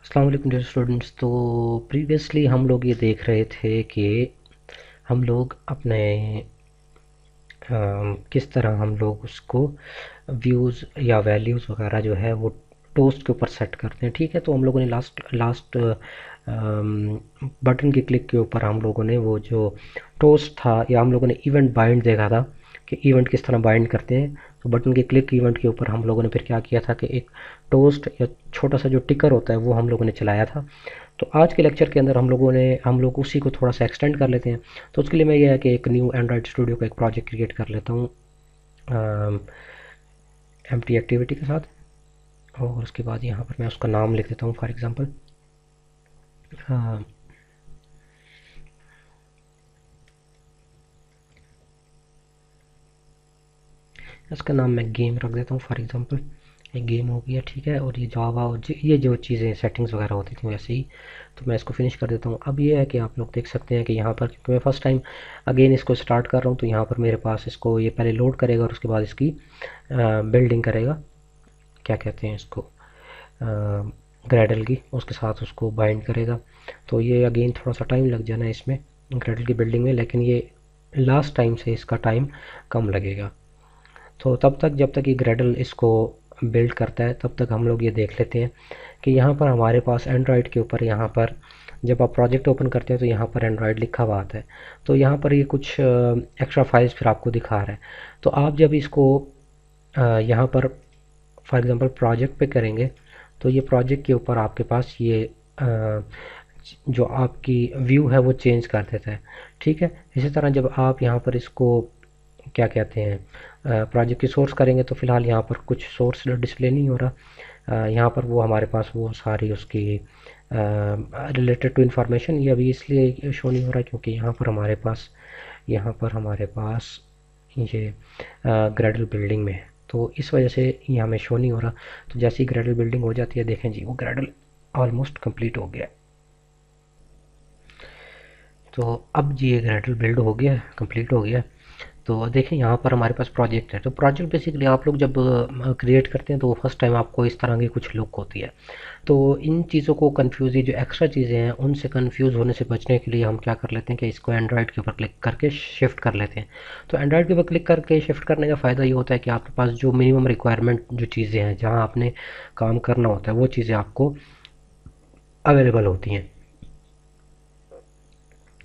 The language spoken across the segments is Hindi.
अस्सलाम वालेकुम डियर स्टूडेंट्स। तो प्रीवियसली हम लोग ये देख रहे थे कि हम लोग अपने किस तरह हम लोग उसको व्यूज़ या वैल्यूज़ वगैरह जो है वो टोस्ट के ऊपर सेट करते हैं। ठीक है, तो हम लोगों ने लास्ट लास्ट बटन के क्लिक के ऊपर हम लोगों ने वो जो टोस्ट था या हम लोगों ने इवेंट बाइंड देखा था कि इवेंट किस तरह बाइंड करते हैं। तो बटन के क्लिक इवेंट के ऊपर हम लोगों ने फिर क्या किया था कि एक टोस्ट या छोटा सा जो टिकर होता है वो हम लोगों ने चलाया था। तो आज के लेक्चर के अंदर हम लोग उसी को थोड़ा सा एक्सटेंड कर लेते हैं। तो उसके लिए मैं ये है कि एक न्यू एंड्रॉयड स्टूडियो का एक प्रोजेक्ट क्रिएट कर लेता हूँ एम्प्टी एक्टिविटी के साथ, और उसके बाद यहाँ पर मैं उसका नाम लिख देता हूँ फॉर एग्ज़ाम्पल इसका नाम मैं गेम रख देता हूँ फॉर एग्ज़ाम्पल। एक गेम हो गया, ठीक है। और ये जावा और ये जो चीज़ें सेटिंग्स वगैरह होती थी वैसे ही, तो मैं इसको फिनिश कर देता हूँ। अब ये है कि आप लोग देख सकते हैं कि यहाँ पर, क्योंकि मैं फ़र्स्ट टाइम अगेन इसको स्टार्ट कर रहा हूँ, तो यहाँ पर मेरे पास इसको ये पहले लोड करेगा और उसके बाद इसकी बिल्डिंग करेगा, क्या कहते हैं इसको, ग्रेडल की, उसके साथ उसको बाइंड करेगा। तो ये अगेन थोड़ा सा टाइम लग जाना है इसमें ग्रेडल की बिल्डिंग में, लेकिन ये लास्ट टाइम से इसका टाइम कम लगेगा। तो तब तक जब तक ये ग्रेडल इसको बिल्ड करता है तब तक हम लोग ये देख लेते हैं कि यहाँ पर हमारे पास एंड्रॉयड के ऊपर, यहाँ पर जब आप प्रोजेक्ट ओपन करते हैं तो यहाँ पर एंड्रॉयड लिखा हुआ आता है। तो यहाँ पर ये कुछ एक्स्ट्रा फाइल्स फिर आपको दिखा रहा है। तो आप जब इसको यहाँ पर फॉर एग्ज़ाम्पल प्रोजेक्ट पे करेंगे तो ये प्रोजेक्ट के ऊपर आपके पास ये जो आपकी व्यू है वो चेंज कर देता है। ठीक है, इसी तरह जब आप यहाँ पर इसको क्या कहते हैं प्रोजेक्ट की सोर्स करेंगे तो फ़िलहाल यहाँ पर कुछ सोर्स डिस्प्ले नहीं हो रहा। यहाँ पर वो हमारे पास वो सारी उसकी रिलेटेड टू इन्फॉर्मेशन ये अभी इसलिए शो नहीं हो रहा क्योंकि यहाँ पर हमारे पास ये ग्रेडल बिल्डिंग में है, तो इस वजह से ये हमें शो नहीं हो रहा। तो जैसे ही ग्रेडल बिल्डिंग हो जाती है, देखें जी वो ग्रेडल ऑलमोस्ट कंप्लीट हो गया। तो अब जी ये ग्रेडल बिल्ड हो गया, कंप्लीट हो गया। तो देखिए यहाँ पर हमारे पास प्रोजेक्ट है। तो प्रोजेक्ट बेसिकली आप लोग जब क्रिएट करते हैं तो फर्स्ट टाइम आपको इस तरह की कुछ लुक होती है। तो इन चीज़ों को कंफ्यूज, ये जो एक्स्ट्रा चीज़ें हैं उनसे कंफ्यूज होने से बचने के लिए हम क्या कर लेते हैं कि इसको एंड्रॉयड के ऊपर क्लिक करके शिफ्ट कर लेते हैं। तो एंड्रॉयड के ऊपर क्लिक करके शिफ्ट करने का फ़ायदा ये होता है कि आपके पास जो मिनिमम रिक्वायरमेंट जो चीज़ें हैं जहाँ आपने काम करना होता है वो चीज़ें आपको अवेलेबल होती हैं।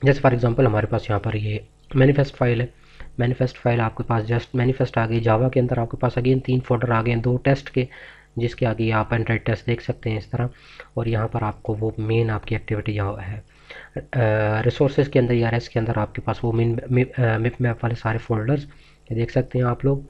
जैसे फॉर एग्जांपल हमारे पास यहाँ पर ये मैनिफेस्ट फाइल है। मैनिफेस्ट फाइल आपके पास जस्ट मैनिफेस्ट आ गई। जावा के अंदर आपके पास अगेन 3 फोल्डर आ गए हैं, 2 टेस्ट के, जिसके आगे आप एंड्रॉइड टेस्ट देख सकते हैं इस तरह। और यहाँ पर आपको वो मेन आपकी एक्टिविटी यहाँ है रिसोर्सेज के अंदर, ERS के अंदर आपके पास वो मेन मिप मैप वाले सारे फोल्डर्स ये देख सकते हैं आप लोग,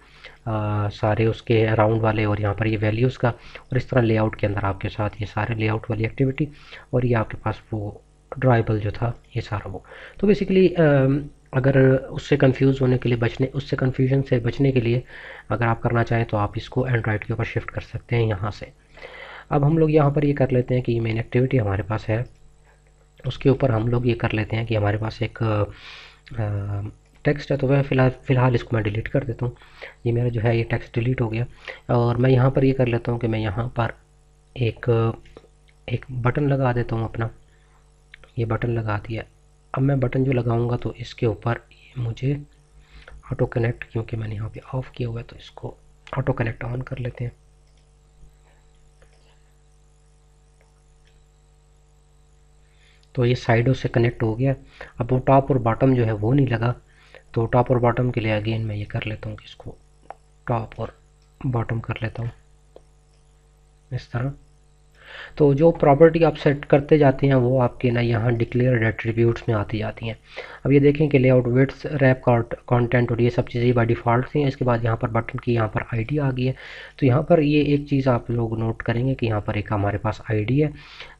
सारे उसके अराउंड वाले, और यहाँ पर ये वैल्यूज़ का, और इस तरह लेआउट के अंदर आपके साथ ये सारे लेआउट वाली एक्टिविटी, और ये आपके पास वो ड्राइबल जो था ये सारा वो। तो बेसिकली अगर उससे कंफ्यूज होने के लिए बचने, उससे कन्फ्यूजन से बचने के लिए अगर आप करना चाहें तो आप इसको एंड्रॉयड के ऊपर शिफ्ट कर सकते हैं यहाँ से। अब हम लोग यहाँ पर ये कर लेते हैं कि मेन एक्टिविटी हमारे पास है, उसके ऊपर हम लोग ये कर लेते हैं कि हमारे पास एक टेक्स्ट है। तो वह फ़िलहाल इसको मैं डिलीट कर देता हूँ। ये मेरा जो है ये टेक्स्ट डिलीट हो गया। और मैं यहाँ पर ये कर लेता हूँ कि मैं यहाँ पर एक एक बटन लगा देता हूँ अपना। ये बटन लगा दिया। अब मैं बटन जो लगाऊंगा तो इसके ऊपर मुझे ऑटो कनेक्ट, क्योंकि मैंने यहाँ पे ऑफ़ किया हुआ है तो इसको ऑटो कनेक्ट ऑन कर लेते हैं। तो ये साइडों से कनेक्ट हो गया। अब वो टॉप और बॉटम जो है वो नहीं लगा, तो टॉप और बॉटम के लिए अगेन मैं ये कर लेता हूँ कि इसको टॉप और बॉटम कर लेता हूँ इस तरह। तो जो प्रॉपर्टी आप सेट करते जाते हैं वो आपके ना यहाँ डिक्लेयर्ड एट्रीब्यूट्स में आती जाती हैं। अब ये देखें कि लेआउट, विड्थ, रैप कंटेंट और ये सब चीज़ें बाय डिफ़ॉल्ट थी। इसके बाद यहाँ पर बटन की यहाँ पर आईडी आ गई है। तो यहाँ पर ये एक चीज़ आप लोग नोट करेंगे कि यहाँ पर एक हमारे पास आईडी है।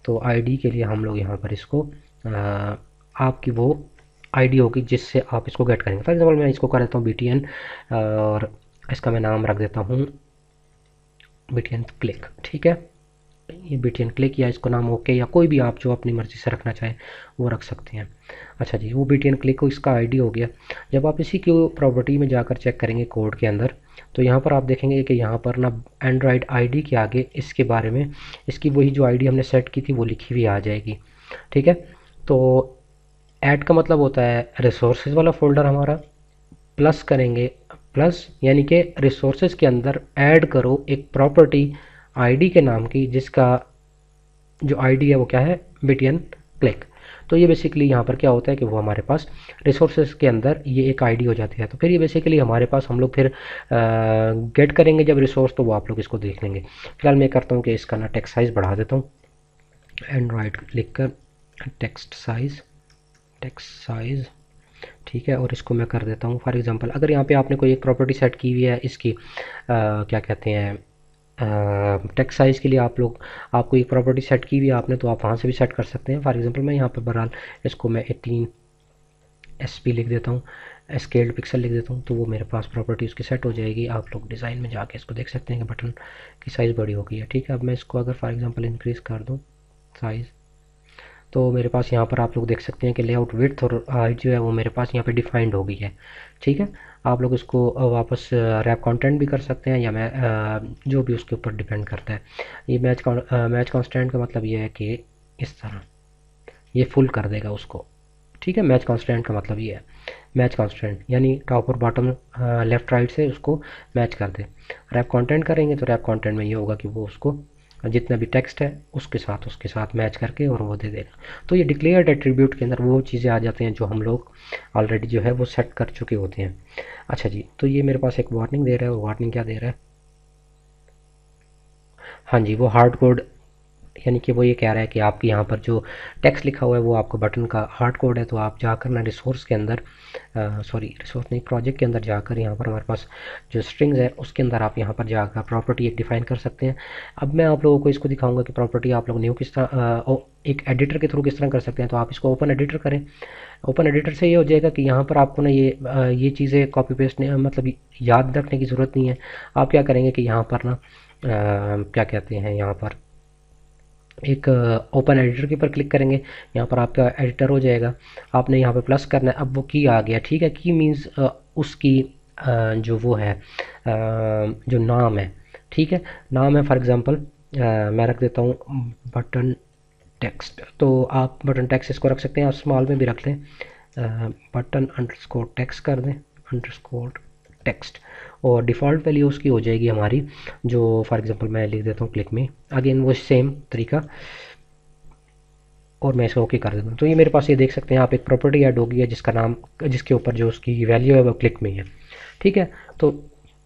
तो आईडी के लिए हम लोग यहाँ पर इसको आपकी वो आईडी होगी जिससे आप इसको गेट करेंगे। फॉर एग्जाम्पल मैं इसको कर देता हूँ BTN, और इसका मैं नाम रख देता हूँ BTN क्लिक। ठीक है, ये BTN क्लिक या इसको नाम ओके या कोई भी आप जो अपनी मर्ज़ी से रखना चाहें वो रख सकते हैं। अच्छा जी, वो BTN क्लिक को इसका आईडी हो गया। जब आप इसी की प्रॉपर्टी में जाकर चेक करेंगे कोड के अंदर, तो यहाँ पर आप देखेंगे कि यहाँ पर ना एंड्रॉयड आईडी के आगे इसके बारे में इसकी वही जो आईडी हमने सेट की थी वो लिखी हुई आ जाएगी। ठीक है, तो ऐड का मतलब होता है रिसोर्सेज वाला फोल्डर हमारा, प्लस करेंगे, प्लस यानी कि रिसोर्सेज के अंदर ऐड करो एक प्रॉपर्टी आईडी के नाम की, जिसका जो आईडी है वो क्या है, BTN क्लिक। तो ये बेसिकली यहाँ पर क्या होता है कि वो हमारे पास रिसोर्सेज के अंदर ये एक आईडी हो जाती है। तो फिर ये बेसिकली हमारे पास हम लोग फिर गेट करेंगे जब रिसोर्स, तो वो आप लोग इसको देख लेंगे। फिलहाल मैं करता हूँ कि इसका ना टेक्स्ट साइज़ बढ़ा देता हूँ, एंड्रॉयड लिख कर टेक्स्ट साइज़, ठीक है, और इसको मैं कर देता हूँ फॉर एग्जांपल। अगर यहाँ पे आपने कोई एक प्रॉपर्टी सेट की हुई है इसकी क्या कहते हैं टेक्स्ट साइज़ के लिए, आपको एक प्रॉपर्टी सेट की हुई है आपने, तो आप वहाँ से भी सेट कर सकते हैं। फॉर एग्जांपल मैं यहाँ पर बहरहाल इसको मैं 18 SP लिख देता हूँ, स्केल्ड पिक्सल लिख देता हूँ, तो वो मेरे पास प्रॉपर्टी उसकी सेट हो जाएगी। आप लोग डिज़ाइन में जाके इसको देख सकते हैं कि बटन की साइज़ बड़ी हो गई है। ठीक है, अब मैं इसको अगर फॉर एग्ज़ाम्पल इंक्रीज़ कर दूँ साइज़, तो मेरे पास यहाँ पर आप लोग देख सकते हैं कि लेआउट विड्थ और हाइट जो है वो मेरे पास यहाँ पे डिफाइंड हो गई है। ठीक है, आप लोग इसको वापस रैप कंटेंट भी कर सकते हैं, या मैं जो भी उसके ऊपर डिपेंड करता है। ये मैच कांस्टेंट का मतलब ये है कि इस तरह ये फुल कर देगा उसको। ठीक है, मैच कांस्टेंट का मतलब ये है, मैच कांस्टेंट यानी टॉप और बॉटम लेफ़्ट राइट से उसको मैच कर दे। रैप कंटेंट करेंगे तो रैप कंटेंट में ये होगा कि वो उसको जितना भी टेक्स्ट है उसके साथ मैच करके और वो दे देगा। तो ये डिक्लेयर्ड एट्रीब्यूट के अंदर वो चीज़ें आ जाती हैं जो हम लोग ऑलरेडी जो है वो सेट कर चुके होते हैं। अच्छा जी, तो ये मेरे पास एक वार्निंग दे रहा है, और वार्निंग क्या दे रहा है, हाँ जी, वो हार्ड कोड, यानी कि वो ये कह रहा है कि आपके यहाँ पर जो टेक्स्ट लिखा हुआ है वो आपको बटन का हार्ड कोड है। तो आप जाकर ना रिसोर्स के अंदर रिसोर्स नहीं, प्रोजेक्ट के अंदर जाकर यहाँ पर हमारे पास जो स्ट्रिंग्स है उसके अंदर आप यहाँ पर जाकर प्रॉपर्टी एक डिफ़ाइन कर सकते हैं। अब मैं आप लोगों को इसको दिखाऊंगा कि प्रॉपर्टी आप लोग न्यू किस तरह एक एडिटर के थ्रू किस तरह कर सकते हैं। तो आप इसको ओपन एडिटर करें। ओपन एडिटर से ये हो जाएगा कि यहाँ पर आपको ना ये चीज़ें कॉपी पेस्ट मतलब याद रखने की ज़रूरत नहीं है। आप क्या करेंगे कि यहाँ पर ना क्या कहते हैं, यहाँ पर एक ओपन एडिटर के ऊपर क्लिक करेंगे, यहाँ पर आपका एडिटर हो जाएगा। आपने यहाँ पे प्लस करना है, अब वो की आ गया। ठीक है, की मीन्स उसकी जो वो है जो नाम है। ठीक है, नाम है फॉर एग्जांपल मैं रख देता हूँ बटन टेक्स्ट। तो आप बटन टेक्स्ट इसको रख सकते हैं, आप स्मॉल में भी रख लें, बटन अंडरस्कोर टेक्स्ट कर दें, अंडरस्कोर टेक्स्ट, और डिफ़ॉल्ट वैल्यू उसकी हो जाएगी हमारी जो फॉर एग्जांपल मैं लिख देता हूँ क्लिक में, अगेन वो सेम तरीका, और मैं इसको ओके कर देता हूँ। तो ये मेरे पास ये देख सकते हैं आप एक प्रॉपर्टी ऐड होगी है जिसका नाम, जिसके ऊपर जो उसकी वैल्यू है वो क्लिक में है। ठीक है, तो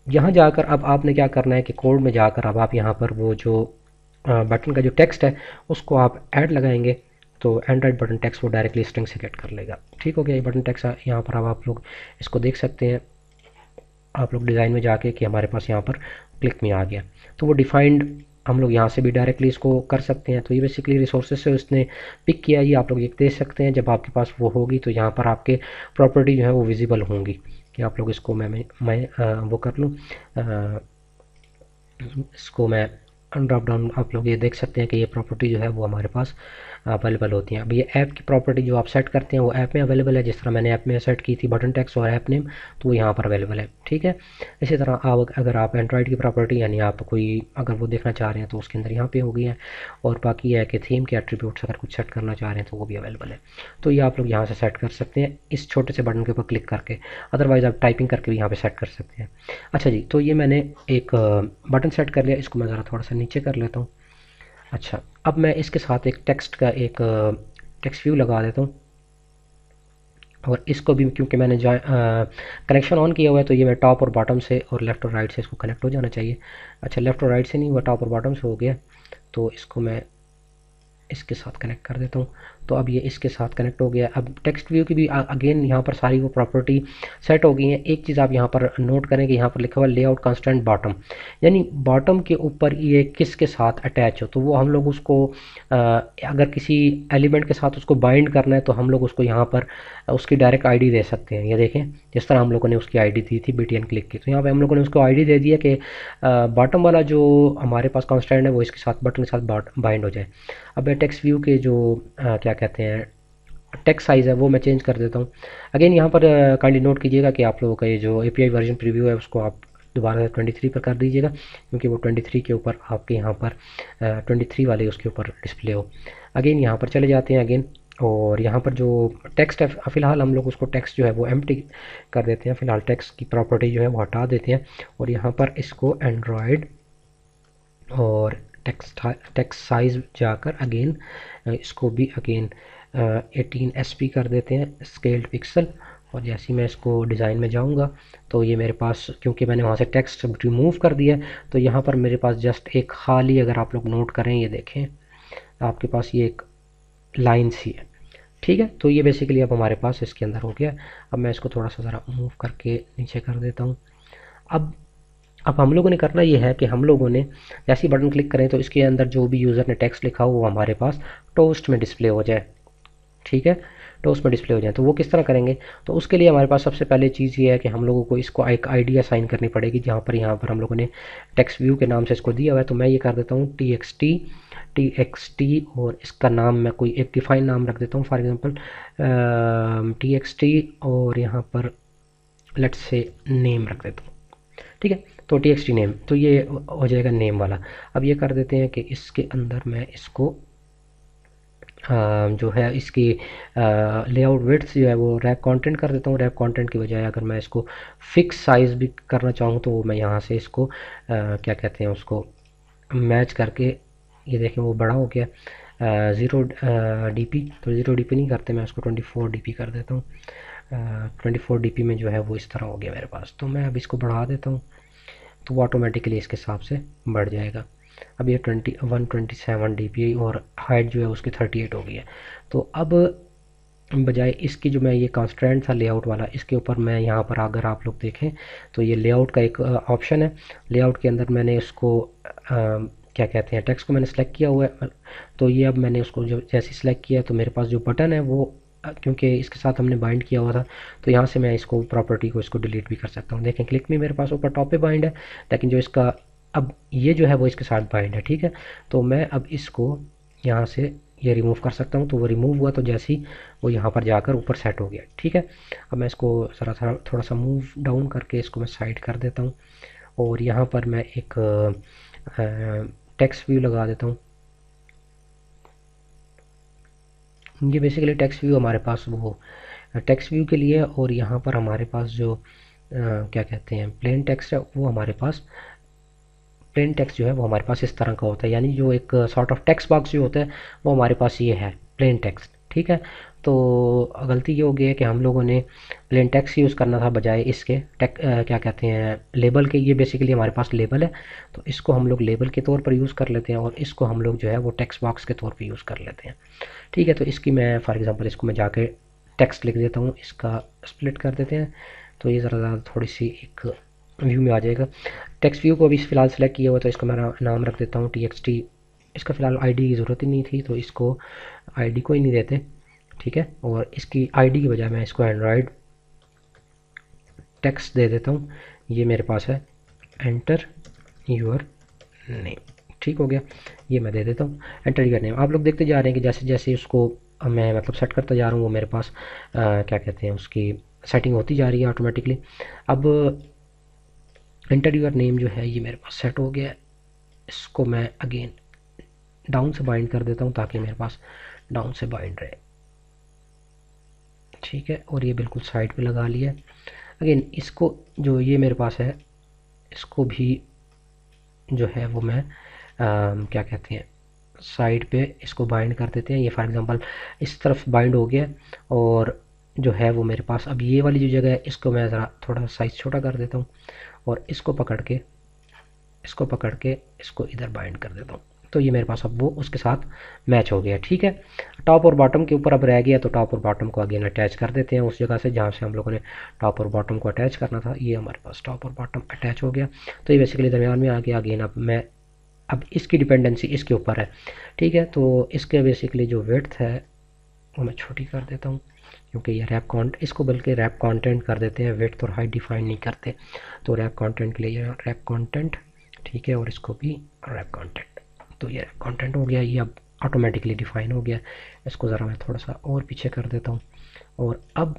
यहाँ जाकर अब आपने क्या करना है कि कोड में जाकर अब आप यहाँ पर वो जो बटन का जो टेक्स्ट है उसको आप ऐड लगाएंगे, तो एंड्रॉयड बटन टेक्स्ट वो डायरेक्टली स्ट्रिंग से गेट कर लेगा। ठीक हो गया, ये बटन टेक्स्ट यहाँ पर अब आप लोग इसको देख सकते हैं, आप लोग डिज़ाइन में जाके कि हमारे पास यहाँ पर क्लिक में आ गया। तो वो डिफाइंड हम लोग यहाँ से भी डायरेक्टली इसको कर सकते हैं। तो ये बेसिकली रिसोर्सेज से उसने पिक किया, ये आप लोग एक देख सकते हैं। जब आपके पास वो होगी तो यहाँ पर आपके प्रॉपर्टी जो है वो विजिबल होंगी। कि आप लोग इसको मैं वो कर लूँ, इसको मैं ड्रॉप डाउन, आप लोग ये देख सकते हैं कि ये प्रॉपर्टी जो है वो हमारे पास अवेलेबल होती हैं। अब ये ऐप की प्रॉपर्टी जो आप सेट करते हैं वो ऐप में अवेलेबल है, जिस तरह मैंने ऐप में सेट की थी बटन टेक्स्ट और ऐप नेम, तो वो यहाँ पर अवेलेबल है। ठीक है, इसी तरह आप अगर आप एंड्रॉयड की प्रॉपर्टी यानी आप कोई अगर वो देखना चाह रहे हैं तो उसके अंदर यहाँ पे होगी है, और बाकी है कि थीम के एट्रीब्यूट्स अगर कुछ सेट करना चाह रहे हैं तो वो भी अवेलेबल है। तो ये आप लोग यहाँ से सेट कर सकते हैं इस छोटे से बटन के ऊपर क्लिक करके, अदरवाइज़ आप टाइपिंग करके भी यहाँ पर सेट कर सकते हैं। अच्छा जी, तो ये मैंने एक बटन सेट कर लिया, इसको मैं ज़रा थोड़ा सा नीचे कर लेता हूँ। अच्छा, अब मैं इसके साथ एक टेक्स्ट का एक टेक्स्ट व्यू लगा देता हूँ, और इसको भी क्योंकि मैंने कनेक्शन ऑन किया हुआ है तो ये मैं टॉप और बॉटम से और लेफ़्ट और राइट से इसको कनेक्ट हो जाना चाहिए। अच्छा, लेफ़्ट और राइट से नहीं हुआ, टॉप और बॉटम से हो गया, तो इसको मैं इसके साथ कनेक्ट कर देता हूँ। तो अब ये इसके साथ कनेक्ट हो गया। अब टेक्स्ट व्यू की भी अगेन यहाँ पर सारी वो प्रॉपर्टी सेट हो गई हैं। एक चीज़ आप यहाँ पर नोट करें कि यहाँ पर लिखा हुआ लेआउट कंस्ट्रेंट बॉटम, यानी बॉटम के ऊपर ये किसके साथ अटैच हो, तो वो हम लोग उसको अगर किसी एलिमेंट के साथ उसको बाइंड करना है तो हम लोग उसको यहाँ पर उसकी डायरेक्ट आईडी दे सकते हैं। ये देखें जिस तरह हम लोगों ने उसकी आईडी दी थी बीटीएन क्लिक की, तो यहाँ पे हम लोगों ने उसको आईडी दे दिया कि बॉटम वाला जो हमारे पास कांस्टेंट है वो इसके साथ बटन के साथ बाइंड हो जाए। अब टेक्स्ट व्यू के जो क्या कहते हैं टेक्स्ट साइज़ है वो मैं चेंज कर देता हूँ। अगेन यहाँ पर काइंडली नोट कीजिएगा कि आप लोगों का ये जो एपीआई वर्जन प्रीव्यू है उसको आप दोबारा 23 पर कर दीजिएगा, क्योंकि वो 23 के ऊपर आपके यहाँ पर 23 वाले उसके ऊपर डिस्प्ले हो। अगेन यहाँ पर चले जाते हैं अगेन, और यहाँ पर जो टेक्स्ट है फ़िलहाल हम लोग उसको टेक्स्ट जो है वो एम्प्टी कर देते हैं। फ़िलहाल टेक्स्ट की प्रॉपर्टी जो है वो हटा देते हैं, और यहाँ पर इसको एंड्रॉयड और टेक्स्ट साइज़ जाकर अगेन इसको भी अगेन 18 SP कर देते हैं स्केल्ड पिक्सल। और जैसे ही मैं इसको डिज़ाइन में जाऊंगा तो ये मेरे पास, क्योंकि मैंने वहाँ से टेक्स्ट रिमूव कर दिया तो यहाँ पर मेरे पास जस्ट एक खाली, अगर आप लोग नोट करें ये देखें आपके पास ये एक लाइन सी है, ठीक है। तो ये बेसिकली अब हमारे पास इसके अंदर हो गया। अब मैं इसको थोड़ा सा ज़रा मूव करके नीचे कर देता हूँ। अब हम लोगों ने करना ये है कि हम लोगों ने जैसे ही बटन क्लिक करें तो इसके अंदर जो भी यूज़र ने टेक्स्ट लिखा हो वो हमारे पास टोस्ट में डिस्प्ले हो जाए, ठीक है, टोस्ट में डिस्प्ले हो जाए। तो वो किस तरह करेंगे, तो उसके लिए हमारे पास सबसे पहले चीज़ ये है कि हम लोगों को इसको एक आईडी असाइन करनी पड़ेगी, जहाँ पर यहाँ पर हम लोगों ने टेक्स्ट व्यू के नाम से इसको दिया हुआ है। तो मैं ये कर देता हूँ txt और इसका नाम मैं कोई एक डिफाइन नाम रख देता हूँ, फॉर एग्जांपल txt और यहाँ पर लेट्स से नेम रख देता हूँ, ठीक है। तो txt नेम, तो ये हो जाएगा नेम वाला। अब ये कर देते हैं कि इसके अंदर मैं इसको जो है इसकी लेआउट विड्थ जो है वो रैप कंटेंट कर देता हूँ। रैप कंटेंट की बजाय अगर मैं इसको फिक्स साइज़ भी करना चाहूँ तो मैं यहाँ से इसको क्या कहते हैं उसको मैच करके, ये देखें वो बड़ा हो गया 0 DP। तो 0 DP नहीं करते, मैं उसको 24 DP कर देता हूँ। 24 DP में जो है वो इस तरह हो गया मेरे पास। तो मैं अब इसको बढ़ा देता हूँ तो वो ऑटोमेटिकली इसके हिसाब से बढ़ जाएगा। अब ये 127 DPI और हाइट जो है उसकी 38 हो गई है। तो अब बजाय इसकी जो मैं ये कंस्ट्रेंट था लेआउट वाला, इसके ऊपर मैं यहाँ पर अगर आप लोग देखें तो ये लेआउट का एक ऑप्शन है। लेआउट के अंदर मैंने इसको क्या कहते हैं टेक्स्ट को मैंने सेलेक्ट किया हुआ है। तो ये अब मैंने उसको जो जैसे सिलेक्ट किया तो मेरे पास जो बटन है वो क्योंकि इसके साथ हमने बाइंड किया हुआ था तो यहाँ से मैं इसको प्रॉपर्टी को इसको डिलीट भी कर सकता हूँ। देखें क्लिक में मेरे पास ऊपर टॉप पे बाइंड है, लेकिन जो इसका अब ये जो है वो इसके साथ बाइंड है, ठीक है। तो मैं अब इसको यहाँ से ये रिमूव कर सकता हूँ। तो वो रिमूव हुआ तो जैसे ही वो यहाँ पर जाकर ऊपर सेट हो गया, ठीक है। अब मैं इसको ज़रा थोड़ा सा मूव डाउन करके इसको मैं साइड कर देता हूँ, और यहाँ पर मैं एक टेक्स्ट व्यू लगा देता हूँ। ये बेसिकली टेक्स्ट व्यू हमारे पास वो टेक्स्ट व्यू के लिए, और यहाँ पर हमारे पास जो क्या कहते हैं प्लेन टेक्स्ट है वो हमारे पास प्लेन टेक्स्ट जो है वो हमारे पास इस तरह का होता है, यानी जो एक सॉर्ट ऑफ टेक्स्ट बॉक्स जो होता है वो हमारे पास ये है प्लेन टेक्स्ट, ठीक है। तो गलती ये हो गई है कि हम लोगों ने प्लेन टेक्स्ट यूज़ करना था बजाय इसके क्या कहते हैं लेबल के। ये बेसिकली हमारे पास लेबल है, तो इसको हम लोग लेबल के तौर पर यूज़ कर लेते हैं और इसको हम लोग जो है वो टेक्स्ट बॉक्स के तौर पर यूज़ कर लेते हैं, ठीक है। तो इसकी मैं फॉर एग्ज़ाम्पल इसको मैं जाके टेक्स्ट लिख देता हूँ, इसका स्प्लिट कर देते हैं तो ये ज़रा ज़्यादा थोड़ी सी एक व्यू में आ जाएगा। टेक्स्ट व्यू को अभी फ़िलहाल सेलेक्ट किया हुआ तो इसका मैं नाम रख देता हूँ txt। इसका फ़िलहाल आईडी की ज़रूरत ही नहीं थी तो इसको आईडी को ही नहीं देते, ठीक है। और इसकी आईडी की बजाय मैं इसको एंड्रॉयड टेक्स्ट दे देता हूँ। ये मेरे पास है एंटर योर नेम, ठीक हो गया। ये मैं दे देता हूँ एंटर योर नेम। आप लोग देखते जा रहे हैं कि जैसे जैसे उसको मैं मतलब सेट करता जा रहा हूँ वो मेरे पास क्या कहते हैं उसकी सेटिंग होती जा रही है ऑटोमेटिकली। अब एंटर योर नेम जो है ये मेरे पास सेट हो गया है। इसको मैं अगेन डाउन से बाइंड कर देता हूँ ताकि मेरे पास डाउन से बाइंड रहे, ठीक है। और ये बिल्कुल साइड पे लगा लिया। अगेन इसको जो ये मेरे पास है इसको भी जो है वो मैं क्या कहते हैं साइड पे इसको बाइंड कर देते हैं। ये फॉर एग्जांपल इस तरफ बाइंड हो गया और जो है वो मेरे पास अब ये वाली जो जगह है इसको मैं ज़रा थोड़ा साइज़ छोटा कर देता हूँ और इसको पकड़ के इसको इधर बाइंड कर देता हूँ। तो ये मेरे पास अब वो उसके साथ मैच हो गया। ठीक है, टॉप और बॉटम के ऊपर अब रह गया, तो टॉप और बॉटम को अगेन अटैच कर देते हैं उस जगह से जहाँ से हम लोगों ने टॉप और बॉटम को अटैच करना था। ये हमारे पास टॉप और बॉटम अटैच हो गया, तो ये बेसिकली दरमियान में आ गया। अगेन अब इसकी डिपेंडेंसी इसके ऊपर है। ठीक है, तो इसके बेसिकली जो विड्थ है वो मैं छोटी कर देता हूँ, क्योंकि ये रैप कॉन्ट इसको बल्कि रैप कंटेंट कर देते हैं, विड्थ और हाइट डिफाइन नहीं करते। तो रैप कंटेंट के लिए रैप कंटेंट, ठीक है, और इसको भी रैप कंटेंट। तो ये रैप कंटेंट हो गया, ये अब ऑटोमेटिकली डिफाइन हो गया। इसको ज़रा मैं थोड़ा सा और पीछे कर देता हूँ, और अब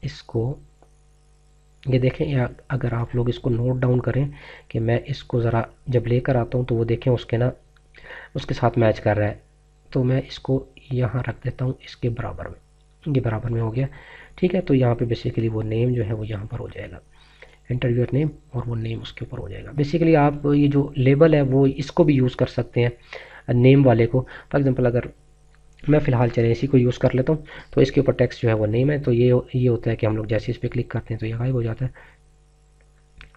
इसको ये देखें, या अगर आप लोग इसको नोट डाउन करें कि मैं इसको ज़रा जब लेकर आता हूँ तो वो देखें उसके साथ मैच कर रहा है। तो मैं इसको यहाँ रख देता हूँ इसके बराबर में, ये बराबर में हो गया। ठीक है, तो यहाँ पे बेसिकली वो नेम जो है वो यहाँ पर हो जाएगा, एंटर योर नेम, और वो नेम उसके ऊपर हो जाएगा। बेसिकली आप ये जो लेबल है वो इसको भी यूज़ कर सकते हैं, नेम वाले को। फॉर एग्जांपल अगर मैं फ़िलहाल चले इसी को यूज़ कर लेता हूँ, तो इसके ऊपर टेक्स्ट जो है वो नेम है। तो ये होता है कि हम लोग जैसे इस पर क्लिक करते हैं तो ये गायब हो जाता है।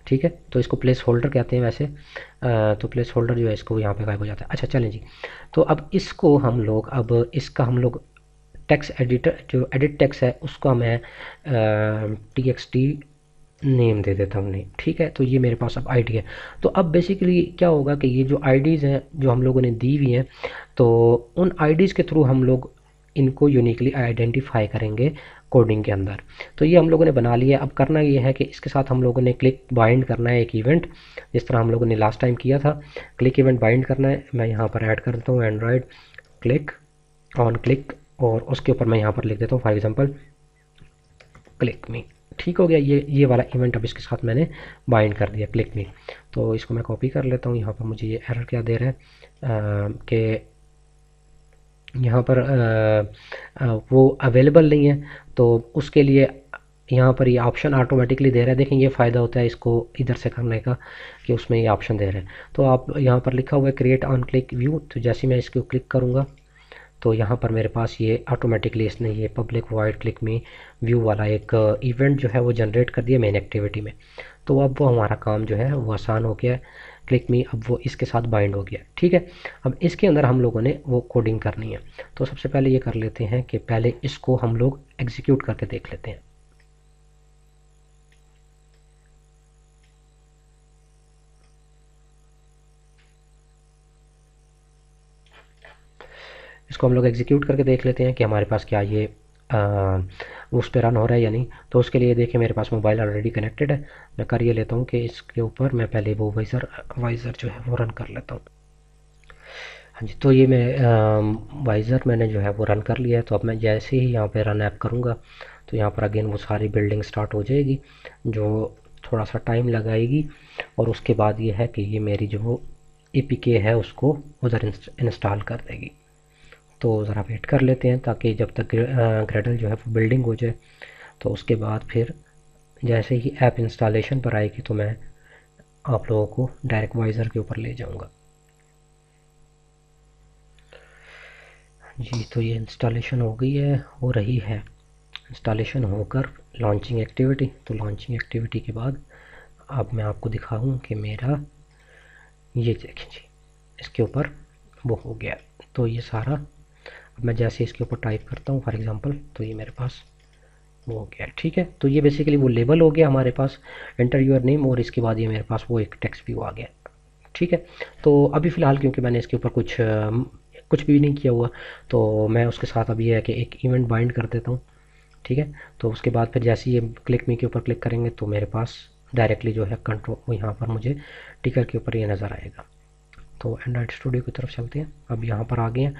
ठीक है, तो इसको प्लेस होल्डर कहते हैं वैसे। तो प्लेस होल्डर जो है इसको यहाँ पे गायब हो जाता है। अच्छा चलें जी, तो अब इसको हम लोग इसका हम लोग टेक्स्ट एडिटर जो एडिट टेक्स्ट है उसका मैं txt नेम दे देता हूँ नेम। ठीक है, तो ये मेरे पास अब आईडी है। तो अब बेसिकली क्या होगा कि ये जो आईडीज़ हैं जो हम लोगों ने दी हुई हैं, तो उन आईडीज़ के थ्रू हम लोग इनको यूनिकली आइडेंटिफाई करेंगे कोडिंग के अंदर। तो ये हम लोगों ने बना लिया। अब करना ये है कि इसके साथ हम लोगों ने क्लिक बाइंड करना है, एक इवेंट, जिस तरह हम लोगों ने लास्ट टाइम किया था। क्लिक इवेंट बाइंड करना है। मैं यहाँ पर ऐड कर देता हूँ एंड्रॉयड क्लिक ऑन क्लिक, और उसके ऊपर मैं यहाँ पर लिख देता हूँ फॉर एग्जांपल क्लिक मी। ठीक हो गया, ये वाला इवेंट अब इसके साथ मैंने बाइंड कर दिया, क्लिक मी। तो इसको मैं कॉपी कर लेता हूँ। यहाँ पर मुझे ये एरर क्या दे रहा है कि यहाँ पर वो अवेलेबल नहीं है, तो उसके लिए यहाँ पर ये ऑप्शन ऑटोमेटिकली दे रहा है। देखें, ये फ़ायदा होता है इसको इधर से करने का कि उसमें ये ऑप्शन दे रहे हैं। तो आप यहाँ पर लिखा हुआ है क्रिएट ऑन क्लिक व्यू, तो जैसे मैं इसको क्लिक करूँगा तो यहाँ पर मेरे पास ये ऑटोमेटिकली इसने ये पब्लिक वॉइड क्लिक मी व्यू वाला एक इवेंट जो है वो जनरेट कर दिया मेन एक्टिविटी में। तो अब वो हमारा काम जो है वो आसान हो गया है। क्लिक मी अब वो इसके साथ बाइंड हो गया। ठीक है, अब इसके अंदर हम लोगों ने वो कोडिंग करनी है। तो सबसे पहले ये कर लेते हैं कि पहले इसको हम लोग एग्जीक्यूट करके देख लेते हैं। इसको हम लोग एग्जीक्यूट करके देख लेते हैं कि हमारे पास क्या ये उस पर रन हो रहा है या नहीं। तो उसके लिए देखिए मेरे पास मोबाइल ऑलरेडी कनेक्टेड है। मैं कर ये लेता हूँ कि इसके ऊपर मैं पहले वो वाइज़र जो है वो रन कर लेता हूँ। हाँ जी, तो ये मैं वाइज़र मैंने जो है वो रन कर लिया है। तो अब मैं जैसे ही यहाँ पे रन ऐप करूँगा तो यहाँ पर अगेन वो सारी बिल्डिंग स्टार्ट हो जाएगी, जो थोड़ा सा टाइम लगाएगी। और उसके बाद ये है कि ये मेरी जो APK है उसको उधर इंस्टॉल कर देगी। तो ज़रा वेट कर लेते हैं ताकि जब तक ग्रेडल जो है वो बिल्डिंग हो जाए। तो उसके बाद फिर जैसे ही ऐप इंस्टॉलेशन पर आएगी तो मैं आप लोगों को डायरेक्ट वाइज़र के ऊपर ले जाऊंगा। जी, तो ये इंस्टॉलेशन हो गई है, हो रही है इंस्टॉलेशन होकर लॉन्चिंग एक्टिविटी। तो लॉन्चिंग एक्टिविटी के बाद अब मैं आपको दिखाऊं कि मेरा ये देखें जी इसके ऊपर वो हो गया। तो ये सारा अब मैं जैसे इसके ऊपर टाइप करता हूँ फॉर एग्ज़ाम्पल तो ये मेरे पास वो हो गया। ठीक है, तो ये बेसिकली वो लेबल हो गया हमारे पास, एंटर योर नेम, और इसके बाद ये मेरे पास वो एक टेक्स्ट व्यू आ गया। ठीक है, तो अभी फ़िलहाल क्योंकि मैंने इसके ऊपर कुछ भी नहीं किया हुआ, तो मैं उसके साथ अभी है कि एक इवेंट बाइंड कर देता हूँ। ठीक है, तो उसके बाद फिर जैसे ये क्लिक मी के ऊपर क्लिक करेंगे तो मेरे पास डायरेक्टली जो है कंट्रोल वो यहाँ पर मुझे टिकर के ऊपर ये नज़र आएगा। तो एंड्रॉयड स्टूडियो की तरफ चलते हैं। अब यहाँ पर आ गए हैं,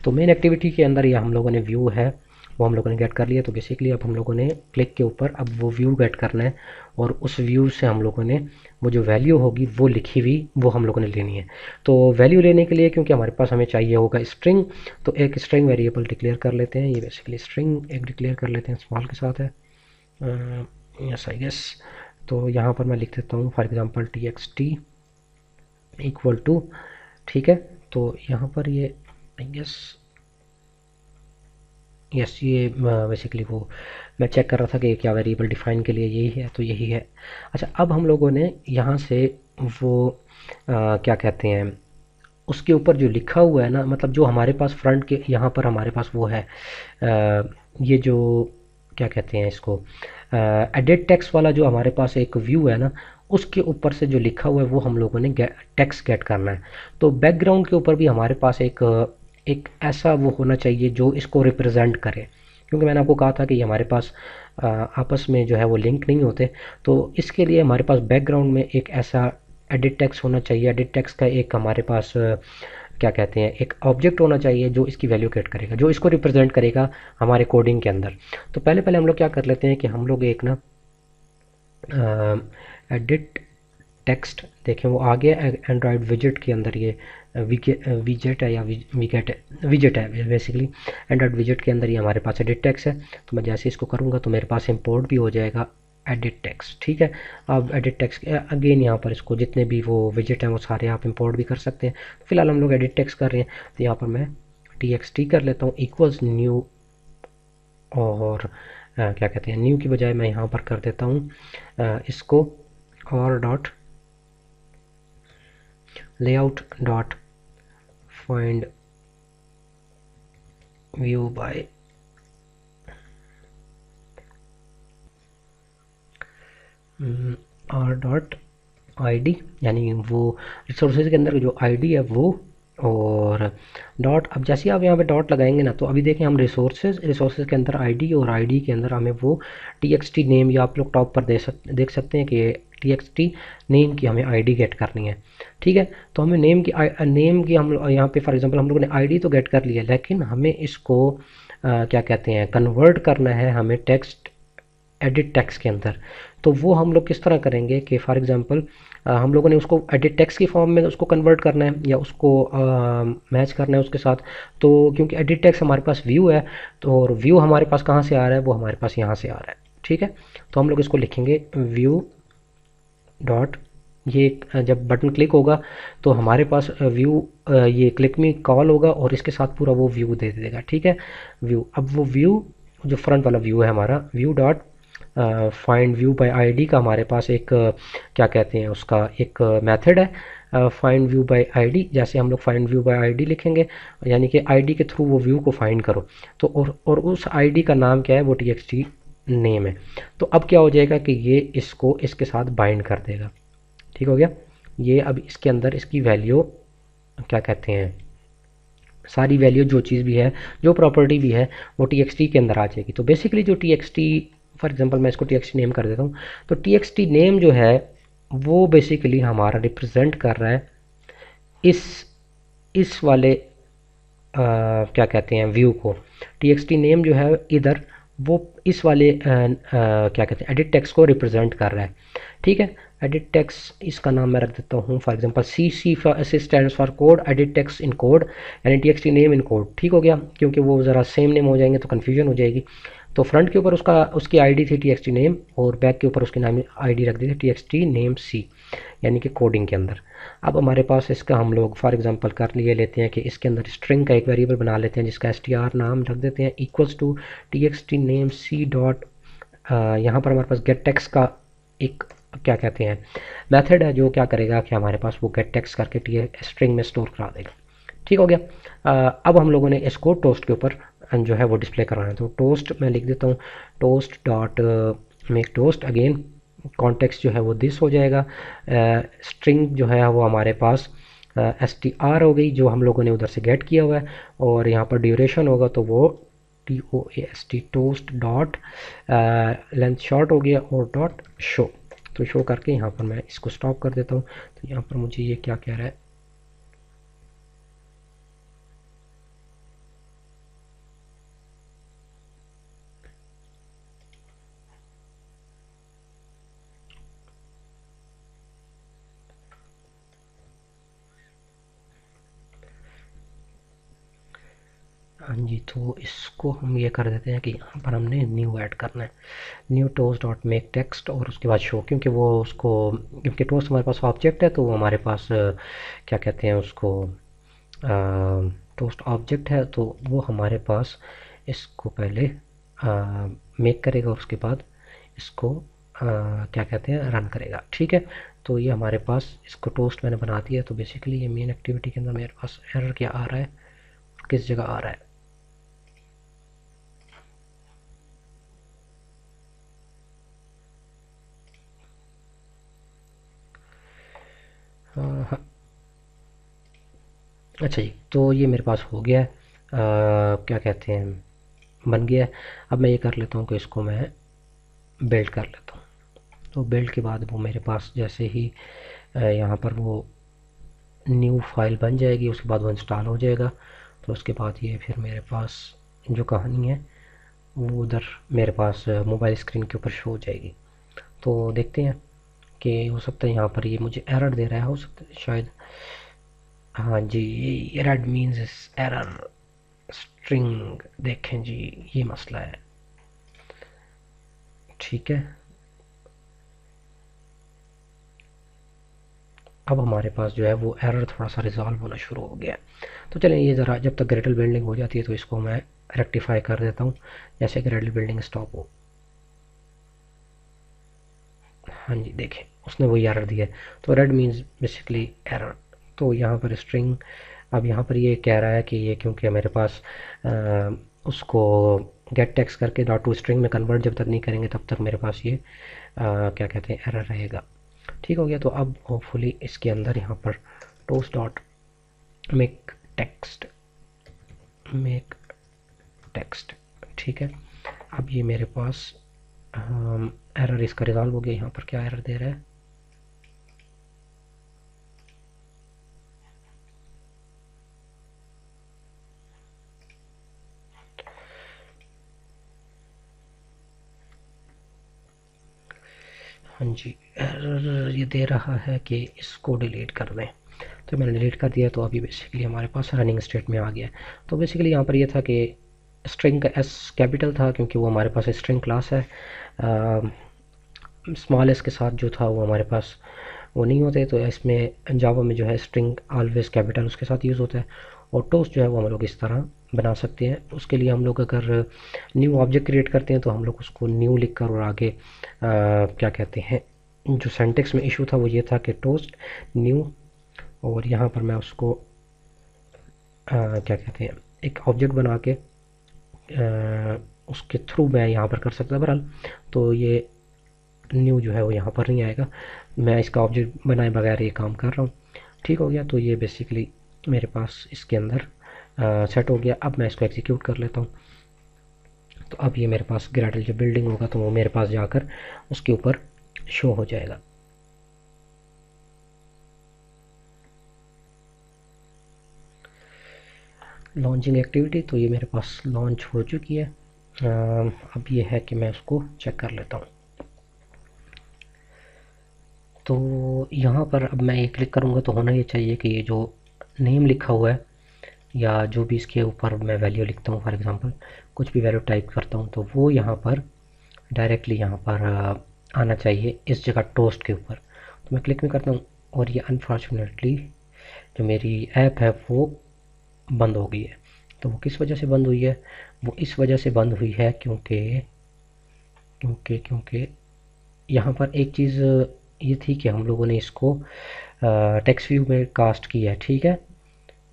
तो मेन एक्टिविटी के अंदर ये हम लोगों ने व्यू है वो हम लोगों ने गेट कर लिया। तो बेसिकली अब हम लोगों ने क्लिक के ऊपर अब वो व्यू गेट करना है, और उस व्यू से हम लोगों ने वो जो वैल्यू होगी वो लिखी हुई वो हम लोगों ने लेनी है। तो वैल्यू लेने के लिए क्योंकि हमारे पास हमें चाहिए होगा स्ट्रिंग, तो एक स्ट्रिंग वेरिएबल डिक्लेयर कर लेते हैं। ये बेसिकली स्ट्रिंग एक डिक्लेयर कर लेते हैं, स्मॉल के साथ है, यस आई गेस। तो यहाँ पर मैं लिख देता हूँ for example txt equal to, ठीक है, तो यहाँ पर ये आई गेस यस, ये बेसिकली वो मैं चेक कर रहा था कि क्या वेरिएबल डिफाइन के लिए यही है, तो यही है। अच्छा, अब हम लोगों ने यहाँ से वो क्या कहते हैं उसके ऊपर जो लिखा हुआ है ना, मतलब जो हमारे पास फ्रंट के यहाँ पर हमारे पास वो है ये जो क्या कहते हैं इसको, एडिट टेक्स्ट वाला जो हमारे पास एक व्यू है ना, उसके ऊपर से जो लिखा हुआ है वो हम लोगों ने टेक्स्ट गेट करना है। तो बैकग्राउंड के ऊपर भी हमारे पास एक ऐसा वो होना चाहिए जो इसको रिप्रेजेंट करे, क्योंकि मैंने आपको कहा था कि ये हमारे पास आपस में जो है वो लिंक नहीं होते। तो इसके लिए हमारे पास बैकग्राउंड में एक ऐसा एडिट टेक्स्ट होना चाहिए। एडिट टेक्स्ट का एक हमारे पास क्या कहते हैं, एक ऑब्जेक्ट होना चाहिए जो इसकी वैल्यू क्रिएट करेगा, जो इसको रिप्रेजेंट करेगा हमारे कोडिंग के अंदर। तो पहले पहले हम लोग क्या कर लेते हैं कि हम लोग एक ना एडिट टेक्स्ट देखें, वो आ गया एंड्रॉयड विजेट के अंदर। ये विजेट है या विकेट है, विजेट है बेसिकली। एंड्रॉयड विजेट के अंदर ये हमारे पास एडिट टेक्स्ट है। तो मैं जैसे इसको करूँगा तो मेरे पास इंपोर्ट भी हो जाएगा एडिट टेक्स्ट, ठीक है। अब एडिट टेक्स्ट अगेन यहाँ पर इसको जितने भी वो विजेट हैं वो सारे आप इंपोर्ट भी कर सकते हैं। तो फिलहाल हम लोग एडिट टेक्स्ट कर रहे हैं, तो यहाँ पर मैं txt कर लेता हूँ इक्वल्स न्यू, और क्या कहते हैं, न्यू की बजाय मैं यहाँ पर कर देता हूँ इसको और dot layout dot find view bye R dot ID, यानी वो रिसोर्सेज के अंदर जो आईडी है वो, और डॉट। अब जैसे आप यहाँ पे डॉट लगाएंगे ना, तो अभी देखें हम रिसोर्सेज के अंदर आईडी, और आईडी के अंदर हमें वो txt नेम, या आप लोग टॉप पर देख सकते हैं कि txt नेम की हमें आईडी गेट करनी है, ठीक है। तो हमें नेम की हम यहाँ पे फॉर एग्जांपल हम लोगों ने आईडी तो गेट कर लिया, लेकिन हमें इसको क्या कहते हैं, कन्वर्ट करना है हमें टेक्स्ट, एडिट टेक्स्ट के अंदर। तो वो हम लोग किस तरह करेंगे कि फॉर एग्जांपल हम लोगों ने उसको एडिट टेक्स्ट की फॉर्म में उसको कन्वर्ट करना है, या उसको मैच करना है उसके साथ। तो क्योंकि एडिट टेक्स्ट हमारे पास व्यू है, तो और व्यू हमारे पास कहाँ से आ रहा है, वो हमारे पास यहाँ से आ रहा है, ठीक है। तो हम लोग इसको लिखेंगे व्यू डॉट, ये जब बटन क्लिक होगा तो हमारे पास व्यू ये क्लिक मी कॉल होगा, और इसके साथ पूरा वो व्यू दे देगा, ठीक है। व्यू, अब वो व्यू जो फ्रंट वाला व्यू है हमारा, view dot find view bye ID का हमारे पास एक क्या कहते हैं उसका एक मेथड है फाइंड व्यू बाय आईडी। जैसे हम लोग फाइंड व्यू बाय आईडी लिखेंगे, यानी कि आईडी के थ्रू वो व्यू को फाइंड करो। तो और उस आईडी का नाम क्या है, वो txt नेम है। तो अब क्या हो जाएगा कि ये इसको इसके साथ बाइंड कर देगा, ठीक हो गया। ये अब इसके अंदर इसकी वैल्यू क्या कहते हैं, सारी वैल्यू जो चीज़ भी है, जो प्रॉपर्टी भी है, वो txt के अंदर आ जाएगी। तो बेसिकली जो txt, फॉर एग्जांपल मैं इसको txt नेम कर देता हूँ, तो txt नेम जो है वो बेसिकली हमारा रिप्रेजेंट कर रहा है इस वाले क्या कहते हैं व्यू को। txt नेम जो है इधर वो इस वाले क्या कहते हैं एडिट टेक्स्ट को रिप्रेजेंट कर रहा है, ठीक है। एडिट टेक्स्ट इसका नाम मैं रख देता हूँ for example C stands for code, edit text in code, यानी txt नेम इन कोड, ठीक हो गया। क्योंकि वो ज़रा सेम नेम हो जाएंगे तो कन्फ्यूजन हो जाएगी। तो फ्रंट के ऊपर उसकी आईडी थी txt नेम, और बैक के ऊपर उसकी नाम आईडी रख दी थी txt नेम सी, यानी कि कोडिंग के अंदर। अब हमारे पास इसका हम लोग फॉर एग्जांपल कर लिए लेते हैं कि इसके अंदर स्ट्रिंग का एक वेरिएबल बना लेते हैं जिसका str नाम रख देते हैं equals to txt name C dot, यहाँ पर हमारे पास गेट टेक्स्ट का एक क्या कहते हैं मेथड है जो क्या करेगा कि हमारे पास वो गेट टेक्स्ट करके स्ट्रिंग में स्टोर करा देगा, ठीक हो गया। अब हम लोगों ने इसको टोस्ट के ऊपर जो है वो डिस्प्ले करवाना है। तो टोस्ट मैं लिख देता हूँ toast dot make toast, again context जो है वो दिस हो जाएगा। स्ट्रिंग जो है वो हमारे पास str हो गई जो हम लोगों ने उधर से गेट किया हुआ है, और यहाँ पर ड्यूरेशन होगा तो वो toast toast dot length short हो गया और डॉट शो। तो शो करके यहाँ पर मैं इसको स्टॉप कर देता हूँ। तो यहाँ पर मुझे ये क्या कह रहा है, हाँ जी। तो इसको हम ये कर देते हैं कि यहाँ पर हमने न्यू ऐड करना है, new toast dot make text, और उसके बाद शो, क्योंकि वो उसको क्योंकि टोस्ट हमारे पास ऑब्जेक्ट है तो वो हमारे पास क्या कहते हैं उसको टोस्ट ऑब्जेक्ट है, तो वो हमारे पास इसको पहले मेक करेगा और उसके बाद इसको क्या कहते हैं रन करेगा। ठीक है, तो ये हमारे पास इसको टोस्ट मैंने बना दिया। तो बेसिकली ये मेन एक्टिविटी के अंदर मेरे पास एरर क्या आ रहा है, किस जगह आ रहा है। हाँ, अच्छा जी, तो ये मेरे पास हो गया है, क्या कहते हैं बन गया है। अब मैं ये कर लेता हूँ कि इसको मैं बिल्ड कर लेता हूँ। तो बिल्ड के बाद वो मेरे पास जैसे ही यहाँ पर वो न्यू फाइल बन जाएगी, उसके बाद वो इंस्टॉल हो जाएगा। तो उसके बाद ये फिर मेरे पास जो कहानी है वो उधर मेरे पास मोबाइल स्क्रीन के ऊपर शो हो जाएगी। तो देखते हैं कि हो सकता है यहाँ पर ये मुझे एरर दे रहा है, हो सकता है शायद। हाँ जी, ये एरर मीन्स एरर स्ट्रिंग, देखें जी ये मसला है। ठीक है, अब हमारे पास जो है वो एरर थोड़ा सा रिजॉल्व होना शुरू हो गया है। तो चलें ये ज़रा जब तक ग्रेडल बिल्डिंग हो जाती है तो इसको मैं रेक्टिफाई कर देता हूँ, जैसे ग्रेडल बिल्डिंग स्टॉप हो। हाँ जी, देखें उसने वही एरर दिया है। तो रेड मीन्स बेसिकली एरर। तो यहाँ पर स्ट्रिंग, अब यहाँ पर ये कह रहा है कि ये क्योंकि मेरे पास उसको गेट टेक्स्ट करके डॉट टू स्ट्रिंग में कन्वर्ट जब तक नहीं करेंगे तब तक मेरे पास ये क्या कहते हैं एरर रहेगा। ठीक हो गया। तो अब होपफुली इसके अंदर यहाँ पर toast dot make text, make text, ठीक है। अब ये मेरे पास एरर इसका रिजॉल्व हो गया। यहाँ पर क्या एरर दे रहा है, हाँ जी, एरर ये दे रहा है कि इसको डिलीट कर दें। तो मैंने डिलीट कर दिया, तो अभी बेसिकली हमारे पास रनिंग स्टेट में आ गया। तो बेसिकली यहाँ पर ये था कि स्ट्रिंग का एस कैपिटल था क्योंकि वो हमारे पास स्ट्रिंग क्लास है। स्मॉल एस के साथ जो था वो हमारे पास वो नहीं होते। तो इसमें जावा में जो है स्ट्रिंग ऑलवेज कैपिटल उसके साथ यूज़ होता है। और टोस्ट जो है वो हम लोग इस तरह बना सकते हैं। उसके लिए हम लोग अगर न्यू ऑब्जेक्ट क्रिएट करते हैं तो हम लोग उसको न्यू लिख कर और आगे क्या कहते हैं, जो सेंटेक्स में इशू था वो ये था कि टोस्ट न्यू, और यहाँ पर मैं उसको क्या कहते हैं एक ऑब्जेक्ट बना के उसके थ्रू मैं यहाँ पर कर सकता बहरहाल। तो ये न्यू जो है वो यहाँ पर नहीं आएगा, मैं इसका ऑब्जेक्ट बनाए बगैर ये काम कर रहा हूँ। ठीक हो गया। तो ये बेसिकली मेरे पास इसके अंदर सेट हो गया। अब मैं इसको एग्जीक्यूट कर लेता हूँ। तो अब ये मेरे पास ग्रेडल जो बिल्डिंग होगा तो वो मेरे पास जाकर उसके ऊपर शो हो जाएगा। लॉन्चिंग एक्टिविटी, तो ये मेरे पास लॉन्च हो चुकी है। अब ये है कि मैं उसको चेक कर लेता हूँ। तो यहाँ पर अब मैं ये क्लिक करूँगा तो होना ये चाहिए कि ये जो नेम लिखा हुआ है या जो भी इसके ऊपर मैं वैल्यू लिखता हूँ, फॉर एग्ज़ाम्पल कुछ भी वैल्यू टाइप करता हूँ तो वो यहाँ पर डायरेक्टली यहाँ पर आना चाहिए इस जगह टोस्ट के ऊपर। तो मैं क्लिक भी करता हूँ और ये अनफॉर्चुनेटली जो मेरी ऐप है वो बंद हो गई है। तो वो किस वजह से बंद हुई है, वो इस वजह से बंद हुई है क्योंकि क्योंकि क्योंकि यहाँ पर एक चीज़ ये थी कि हम लोगों ने इसको टेक्स्ट व्यू में कास्ट किया है। ठीक है,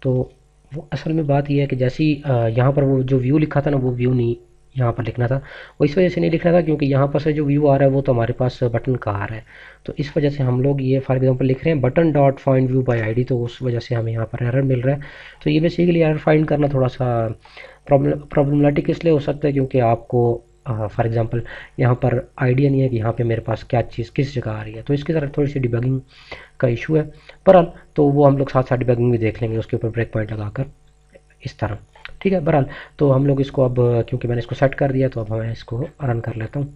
तो वो असल में बात ये है कि जैसी यहाँ पर वो जो व्यू लिखा था ना वो व्यू नहीं यहाँ पर लिखना था। वो इस वजह से नहीं लिखना था क्योंकि यहाँ पर से जो व्यू आ रहा है वो तो हमारे पास बटन का आ रहा है। तो इस वजह से हम लोग ये फॉर एग्जांपल लिख रहे हैं button dot find view bye ID, तो उस वजह से हमें यहाँ पर एरर मिल रहा है। तो ये बेसिकली एरर फाइंड करना थोड़ा सा प्रॉब्लमेटिक इसलिए हो सकता है क्योंकि आपको फॉर एग्जांपल यहाँ पर आइडिया नहीं है कि यहाँ पे मेरे पास क्या चीज़ किस जगह आ रही है। तो इसकी तरफ थोड़ी सी डिबगिंग का इशू है, बहरहाल तो वो हम लोग साथ साथ डिबगिंग भी देख लेंगे उसके ऊपर ब्रेक पॉइंट लगाकर इस तरह। ठीक है, बहरहाल तो हम लोग इसको अब क्योंकि मैंने इसको सेट कर दिया तो अब मैं इसको रन कर लेता हूँ।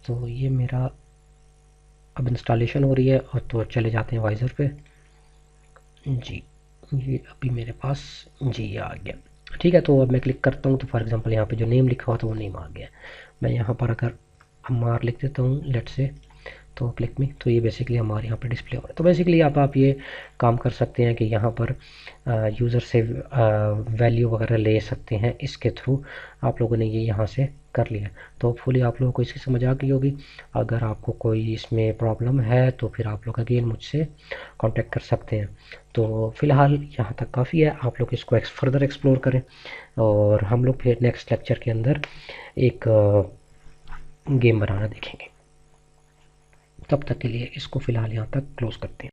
तो ये मेरा अब इंस्टॉलेशन हो रही है और तो चले जाते हैं वाइज़र पे। जी, ये अभी मेरे पास जी आ गया। ठीक है, तो अब मैं क्लिक करता हूँ तो फॉर एग्जांपल यहाँ पे जो नेम लिखा हुआ था वो नेम आ गया। मैं यहाँ पर अगर अम्मार लिख देता हूँ लेट से, तो क्लिक में, तो ये बेसिकली हमारे यहाँ पर डिस्प्ले हो रहा है। तो बेसिकली आप ये काम कर सकते हैं कि यहाँ पर यूज़र से वैल्यू वगैरह ले सकते हैं, इसके थ्रू आप लोगों ने ये यहाँ से कर लिया। तो होपफुली आप लोगों को इसकी समझ आ गई होगी। अगर आपको कोई इसमें प्रॉब्लम है तो फिर आप लोग अगेन मुझसे कांटेक्ट कर सकते हैं। तो फ़िलहाल यहाँ तक काफ़ी है, आप लोग इसको फर्दर एक्सप्लोर करें और हम लोग फिर नेक्स्ट लेक्चर के अंदर एक गेम बनाना देखेंगे। तब तक के लिए इसको फ़िलहाल यहाँ तक क्लोज़ करते हैं।